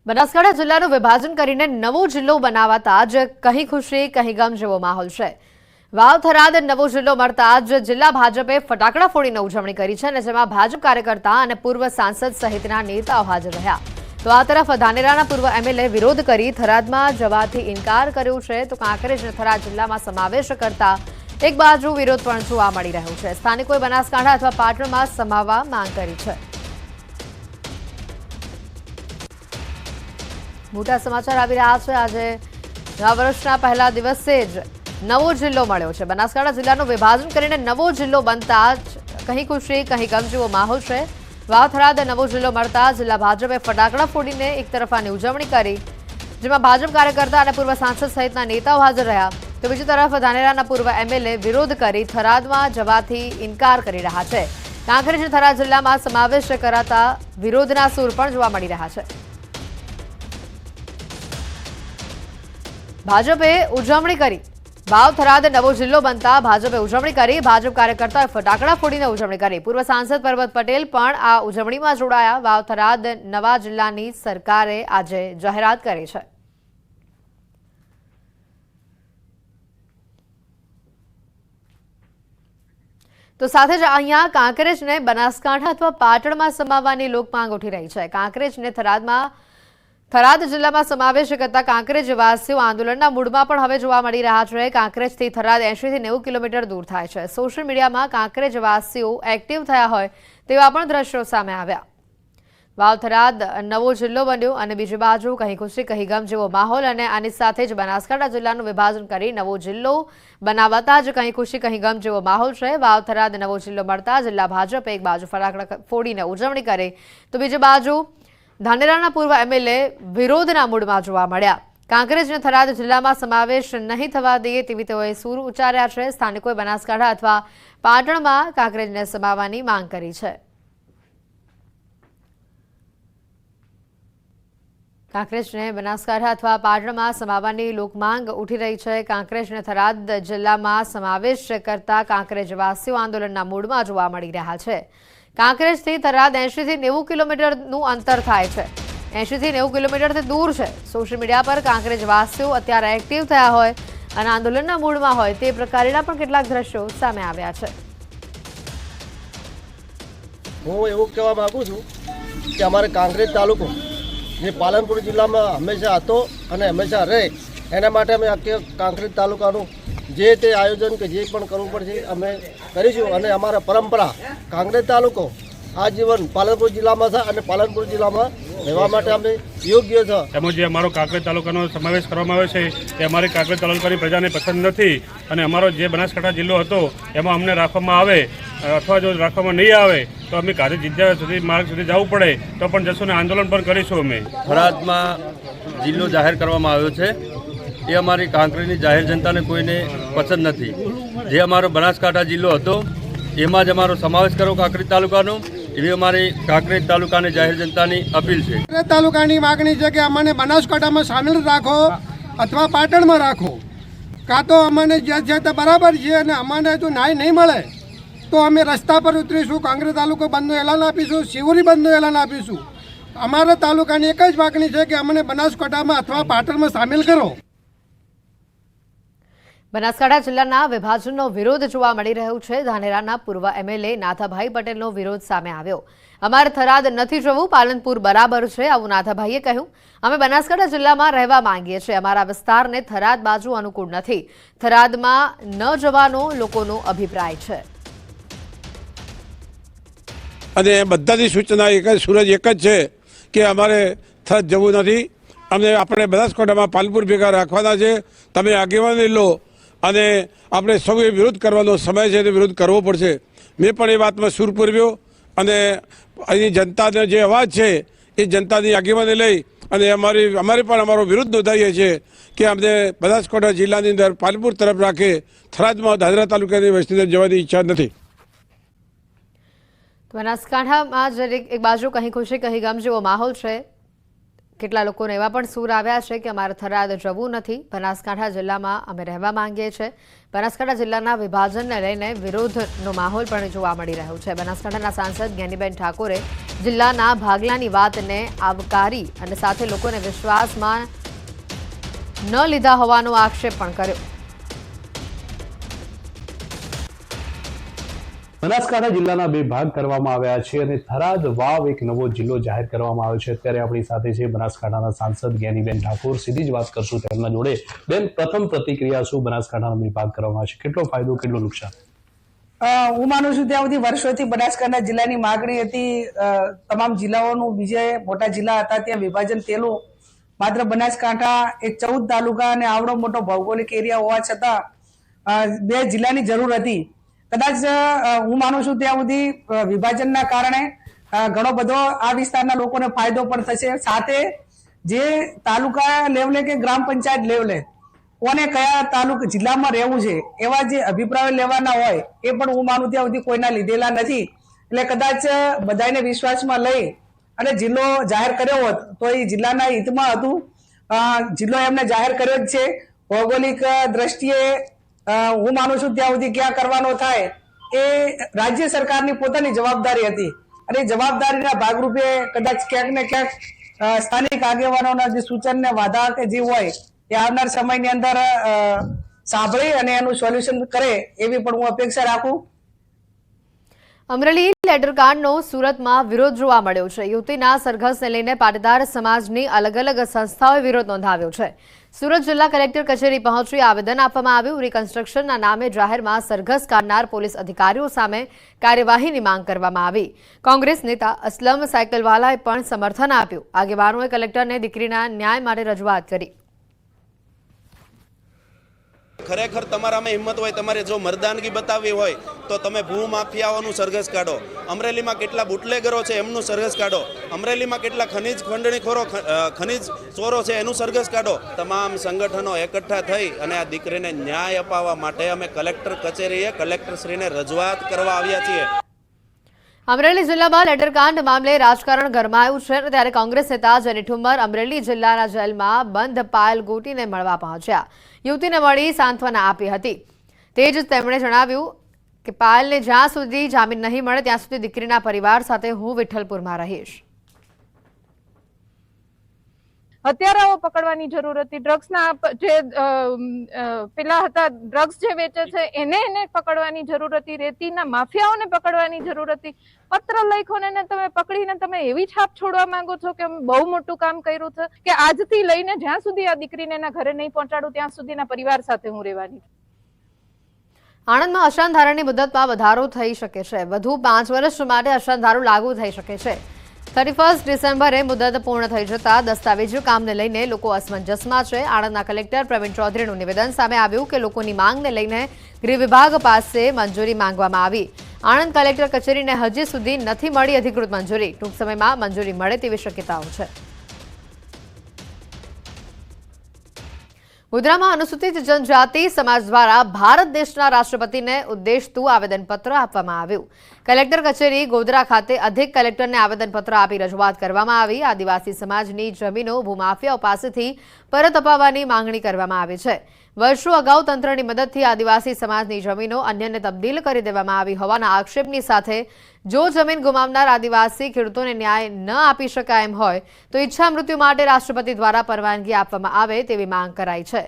બનાસકાંઠા જિલ્લાનું વિભાજન કરીને નવો જિલ્લો બનાવાતા જ કहीं ખુશી કहीं ગમ જેવો માહોલ છે। વાવ થરાદ નવો જિલ્લો મળતા જ જિલ્લા ભાજપે ફટાકડા ફોડીને ઉજવણી કરી છે અને જેમાં ભાજપ કાર્યકર્તા અને પૂર્વ સાંસદ સહિતના નેતાઓ હાજર રહ્યા। તો આ તરફ ધાનેરાના પૂર્વ એમએલએ વિરોધ કરી થરાદમાં જવાથી ઇનકાર કર્યો છે, તો કાંકરેજ અને થરાદ જિલ્લામાં સમાવેશ કરતા એક બાજુ વિરોધ પણ જોવા મળી રહ્યો છે। સ્થાનિકોએ બનાસકાંઠા અથવા પાટણમાં સમાવવા માંગ કરી છે। મોટા સમાચાર આવી રહ્યા છે। આજે નવા વર્ષના પહેલા દિવસે જ નવો જિલ્લો મળ્યો છે। બનાસકાંઠા જિલ્લાનું વિભાજન કરીને નવો જિલ્લો બનતા જ કहीं ખુશી કहीं ગમ જેવો માહોલ છે। વાવ થરાદ નવો જિલ્લો મળતા જિલ્લા ભાજપે ફટાકડા ફોડીને એક તરફાની ઉજવણી કરી, જેમાં ભાજપ કાર્યકર્તા અને પૂર્વ સાંસદ સહિતના નેતાઓ હાજર રહ્યા। તો બીજી તરફ ધાનેરાના પૂર્વ એમએલએ વિરોધ કરી થરાદમાં જવાથી ઇનકાર કરી રહ્યા છે। કાંકરેજ અને થરાદ જિલ્લામાં સમાવેશ કરાતા વિરોધના સૂર પણ જોવા મળી રહ્યા છે। ભાજપે ઉજવણી કરી, વાવ થરાદ નવો જિલ્લો બનતા ભાજપે ઉજવણી કરી। ભાજપ કાર્યકર્તાઓએ ફટાકડા ફોડીને ઉજવણી કરી। પૂર્વ સાંસદ પરબત પટેલ પણ આ ઉજવણીમાં જોડાયા। વાવ થરાદ નવા જિલ્લાની સરકારે આજે જાહેરાત કરી છે। તો સાથે જ અહીંયા કાંકરેજને બનાસકાંઠા અથવા પાટણમાં સમાવવાની લોકમાંગ ઉઠી રહી છે। કાંકરેજને થરાદ જિલ્લામાં સમાવેશ કરતા કાંકરેજવાસીઓ આંદોલનના મૂડમાં પણ હવે જોવા મળી રહ્યા છે। કાંકરેજથી થરાદ 80 થી 90 કિલોમીટર દૂર થાય છે। સોશિયલ મીડિયામાં કાંકરેજવાસીઓ એક્ટિવ થયા હોય તેવા પણ દ્રશ્યો સામે આવ્યા। વાવ થરાદ નવો જિલ્લો બન્યો અને બીજી બાજુ કहीं ખુશી કहीं ગમ જેવો માહોલ, અને આની સાથે જ બનાસકાંઠા જિલ્લાનું વિભાજન કરી નવો જિલ્લો બનાવતા જ કहीं ખુશી કहीं ગમ જેવો માહોલ છે। વાવ થરાદ નવો જિલ્લો મળતા જિલ્લા ભાજપે એક બાજુ ફટાકડા ફોડીને ઉજવણી કરી, તો બીજી બાજુ ધાનેરાના પૂર્વ એમએલએ વિરોધના મૂડમાં જોવા મળ્યા। કાંકરેજ અને થરાદ જિલ્લામાં સમાવેશ નહીં થવા દઈએ તેવી તેઓએ સૂર ઉચ્ચાર્યા છે। સ્થાનિકોએ બનાસકાંઠા અથવા પાટણમાં કાંકરેજને સમાવવાની માંગ કરી છે। કાંકરેજને બનાસકાંઠા અથવા પાટણમાં સમાવવાની લોકમાંગ ઉઠી રહી છે। કાંકરેજ અને થરાદ જિલ્લામાં સમાવેશ કરતા કાંકરેજવાસીઓ આંદોલનના મૂડમાં જોવા મળી રહ્યા છે। કાંકરેજથી થરાદ 80 થી 90 કિલોમીટરનું અંતર થાય છે। 80 થી 90 કિલોમીટરથી દૂર છે। સોશિયલ મીડિયા પર કાંકરેજવાસીઓ અત્યારે એક્ટિવ થયા હોય અને આંદોલનના મૂડમાં હોય તે પ્રકારના પણ કેટલાક દ્રશ્યો સામે આવ્યા છે। હું એવું કહેવા માંગુ છું કે અમારે કાંકરેજ તાલુકો જે પાલનપુર જિલ્લામાં હંમેશા હતો અને હંમેશા રહે, એના માટે અમે આખી કાંકરેજ તાલુકાનું જે તે આયોજન કે જે પણ કરવું પડશે અમે કરીશું। અને અમારા પરંપરા કાંકરેજ તાલુકો આજીવન પાલનપુર જિલ્લામાં છે અને પાલનપુર જિલ્લામાં રહેવા માટે અમે યોગ્ય છે। એમાં જે અમારો કાંકરેજ તાલુકાનો સમાવેશ કરવામાં આવ્યો છે તે અમારી કાંકરેજ તાલુકાની પ્રજાને પસંદ નથી, અને અમારો જે બનાસકાંઠા જિલ્લો હતો એમાં અમને રાખવામાં આવે અથવા જો રાખવામાં નહીં આવે તો અમે કાર્ય જિજ્ઞા સુધી માર્ગ સુધી જવું પડે તો પણ જશું ને આંદોલન પણ કરીશું। અમે થરાદમાં જિલ્લો જાહેર કરવામાં આવ્યો છે એ અમારી કાંકરેજની જાહેર જનતાને કોઈને પસંદ નથી। જે અમારો બનાસકાંઠા જિલ્લો હતો એમાં જ અમારો સમાવેશ કરો કાંકરેજ તાલુકાનો, એવી અમારી કાંકરેજ તાલુકાની જાહેર જનતાની અપીલ છે। કાંકરેજ તાલુકાની માગણી છે કે અમને બનાસકાંઠામાં સામેલ રાખો અથવા પાટણમાં રાખો, કાં તો અમને જે છે તે બરાબર છે અને અમને જો ન્યાય નહીં મળે તો અમે રસ્તા પર ઉતરીશું। કાંકરેજ તાલુકો બંધનું એલાન આપીશું, શિવરી બંધનું એલાન આપીશું। અમારા તાલુકાની એક જ માગણી છે કે અમને બનાસકાંઠામાં અથવા પાટણમાં સામેલ કરો। બનાસકાંઠા જિલ્લાના વિભાજનનો વિરોધ જોવા મળી રહ્યો છે। ધાનેરાના પૂર્વ એમએલએ નાથાભાઈ પટેલનો વિરોધ સામે આવ્યો। અમારે થરાદ નથી જવું, પાલનપુર બરાબર છે, આવું નાથાભાઈએ કહ્યું। અમે બનાસકાંઠા જિલ્લામાં રહેવા માંગીએ છીએ, અમારા વિસ્તારને થરાદ બાજુ અનુકૂળ નથી, થરાદમાં ન જવાનો લોકોનો અભિપ્રાય છે। અને બધાની સૂચના એક જ સૂરજ એક જ છે કે અમારે થરાદ જવું નથી, અમને આપણે બનાસકાંઠામાં પાલનપુર ભેગા રાખવાના છે। તમે આગેવાની લો અને આપણે સૌએ વિરોધ કરવાનો સમય છે, તે વિરોધ કરવો પડશે। મેં પણ એ વાતમાં સૂર પૂર્વ્યો અને અહીંની જનતાનો જે અવાજ છે એ જનતાની આગેવાની લઈ અને અમારે પણ અમારો વિરોધ નોંધાવીએ છીએ કે અમને બનાસકાંઠા જિલ્લાની અંદર પાલનપુર તરફ રાખે, થરાદમાં ધાનેરા તાલુકાની વસ્તીને જવાની ઈચ્છા નથી। બનાસકાંઠામાં જ એક બાજુ કहीं ખુશી કहीं ગમ જેવો માહોલ છે। કેટલા લોકોને એવા પણ સૂર આવ્યા છે કે અમારે થરાદ જવું નથી, બનાસકાંઠા જિલ્લામાં અમે રહેવા માંગીએ છીએ। બનાસકાંઠા જિલ્લાના વિભાજનને લઈને વિરોધનો માહોલ પણ જોવા મળી રહ્યો છે। બનાસકાંઠાના સાંસદ જ્ઞાનીબેન ઠાકોરે જિલ્લાના ભાગલાની વાતને આવકારી અને સાથે લોકોને વિશ્વાસમાં ન લીધા હોવાનો આક્ષેપ પણ કર્યો। બનાસકાંઠા જિલ્લાના બે ભાગ કરવામાં આવ્યા છે અને થરાદ વાવ એક નવો જિલ્લો જાહેર કરવામાં આવ્યો છે। અત્યારે આપણી સાથે છે બનાસકાંઠાના સાંસદ જ્ઞાનીબેન ઠાકોર। સીધી જ વાત કરશું તેમના જોડે। બેન, પ્રથમ પ્રતિક્રિયા શું બનાસકાંઠાનો વિભાગ કરવામાં આવશે? કેટલો ફાયદો, કેટલું નુકસાન? હું માનું છું ત્યાં સુધી વર્ષોથી બનાસકાંઠા જિલ્લાની માગણી હતી। તમામ જિલ્લાઓનું બીજે મોટા જિલ્લા હતા ત્યાં વિભાજન થયેલું। માત્ર બનાસકાંઠા એક 14 તાલુકા અને આવડો મોટો ભૌગોલિક એરિયા હોવા છતાં બે જિલ્લાની જરૂર હતી। કદાચ હું માનું છું ત્યાં સુધી વિભાજનના કારણે ઘણો બધો આ વિસ્તારના લોકોને ફાયદો પણ થશે। સાથે જે તાલુકા લેવલે કે ગ્રામ પંચાયત લેવલે કોને કયા તાલુકા જિલ્લામાં રહેવું છે એવા જે અભિપ્રાયો લેવાના હોય એ પણ હું માનું ત્યાં સુધી કોઈના લીધેલા નથી। એટલે કદાચ બધાને વિશ્વાસમાં લઈ અને જિલ્લો જાહેર કર્યો હોત તો એ જિલ્લાના હિતમાં હતું। જિલ્લો એમને જાહેર કર્યો જ છે। ભૌગોલિક દ્રષ્ટિએ હું માનું છું ત્યાં સુધી ક્યાં કરવાનો થાય એ રાજ્ય સરકારની પોતાની જવાબદારી હતી અને જવાબદારીના ભાગરૂપે કદાચ ક્યાંક ને ક્યાંક સ્થાનિક આગેવાનોના જે સૂચન ને વાધા કે જે હોય એ આવનાર સમયની અંદર સાંભળી અને એનું સોલ્યુશન કરે એવી પણ હું અપેક્ષા રાખું। અમરેલી લેટરકાંડનો સુરતમાં વિરોધ જોવા મળ્યો છે। યુવતીના સરઘસને લઈને પાટીદાર સમાજની અલગ અલગ સંસ્થાઓએ વિરોધ નોંધાવ્યો છે। સુરત જિલ્લા કલેક્ટર કચેરી પહોંચી આવેદન આપવામાં આવ્યું। રિકન્સ્ટ્રક્શનના નામે જાહેરમાં સરઘસ કાઢનાર પોલીસ અધિકારીઓ સામે કાર્યવાહીની માંગ કરવામાં આવી। કોંગ્રેસ નેતા અસલમ સાયકલવાલાએ પણ સમર્થન આપ્યું। આગેવાનોએ કલેક્ટરને દીકરીના ન્યાય માટે રજૂઆત કરી। ખરેખર તમારામાં હિંમત હોય, તમારે જો મર્દાનગી બતાવવી હોય તો તમે ભૂ માફિયાઓનું સરઘસ કાઢો। અમરેલીમાં કેટલા બુટલેગરો છે એમનું સરઘસ કાઢો। અમરેલીમાં કેટલા ખનીજ ખંડણીખોરો, ખનીજ ચોરો છે એનું સરઘસ કાઢો। તમામ સંગઠનો એકઠા થઈ અને આ દીકરીને ન્યાય અપાવવા માટે અમે કલેક્ટર કચેરીએ કલેક્ટરશ્રીને રજૂઆત કરવા આવ્યા છીએ। અમરેલી જિલ્લામાં લેટરકાંડ મામલે રાજકારણ ગરમાયું છે ત્યારે કોંગ્રેસ નેતા જેની ઠુમ્મર અમરેલી જિલ્લાના જેલમાં બંધ પાયલ ગોટીને મળવા પહોંચ્યા। યુવતીને મળી સાંત્વના આપી હતી। તે જ તેમણે જણાવ્યું કે પાયલને જ્યાં સુધી જામીન નહીં મળે ત્યાં સુધી દીકરીના પરિવાર સાથે હું વિઠ્ઠલપુરમાં રહીશ। હત્યારાઓ પકડવાની જરૂર હતી। ડ્રગ્સના જે પેલા હતા, ડ્રગ્સ જે વેચે છે એને પકડવાની જરૂર હતી। રેતીના માફિયાઓને પકડવાની જરૂર હતી। પત્ર લખોને તમે પકડીને તમે એવી છાપ છોડવા માંગો છો કે અમે બહુ મોટું કામ કર્યું છે કે આજથી લઈને જ્યાં સુધી આ દીકરીને એના ઘરે નહીં પહોંચાડું ત્યાં સુધીના પરિવાર સાથે હું રહેવાની છું। આણંદમાં અશાંતધારાની મુદતમાં વધારો થઈ શકે છે। વધુ 5 વર્ષ માટે અશાંતધારો લાગુ થઈ શકે છે। 31 ડિસેમ્બરે મુદત પૂર્ણ થઈ જતા દસ્તાવેજો કામને લઈને લોકો અસમંજસમાં છે। આણંદના કલેક્ટર પ્રવીણ ચૌધરીનું નિવેદન સામે આવ્યું કે લોકોની માંગને લઈને ગૃહ વિભાગ પાસે મંજૂરી માંગવામાં આવી। આણંદ કલેક્ટર કચેરીને હજી સુધી નથી મળી અધિકૃત મંજૂરી। ટૂંક સમયમાં મંજૂરી મળે તેવી શક્યતાઓ છે। ગોધરામાં અનુસૂચિત જનજાતિ સમાજ દ્વારા ભારત દેશના રાષ્ટ્રપતિને ઉદ્દેશતું આવેદનપત્ર આપવામાં આવ્યું। કલેક્ટર કચેરી ગોધરા ખાતે અધિક કલેક્ટરને આવેદનપત્ર આપી રજૂઆત કરવામાં આવી। આદિવાસી સમાજની જમીનો ભૂમાફિયાઓ પાસેથી પરત અપાવવાની માંગણી કરવામાં આવી છે। વર્ષો અગાઉ તંત્રની મદદથી આદિવાસી સમાજની જમીનો અન્યને તબદીલ કરી દેવામાં આવી હોવાના આક્ષેપની સાથે જો જમીન ગુમાવનાર આદિવાસી ખેડૂતોને ન્યાય ન આપી શકાય એમ હોય તો ઈચ્છા મૃત્યુ માટે રાષ્ટ્રપતિ દ્વારા પરવાનગી આપવામાં આવે તેવી માંગ કરાઈ છે।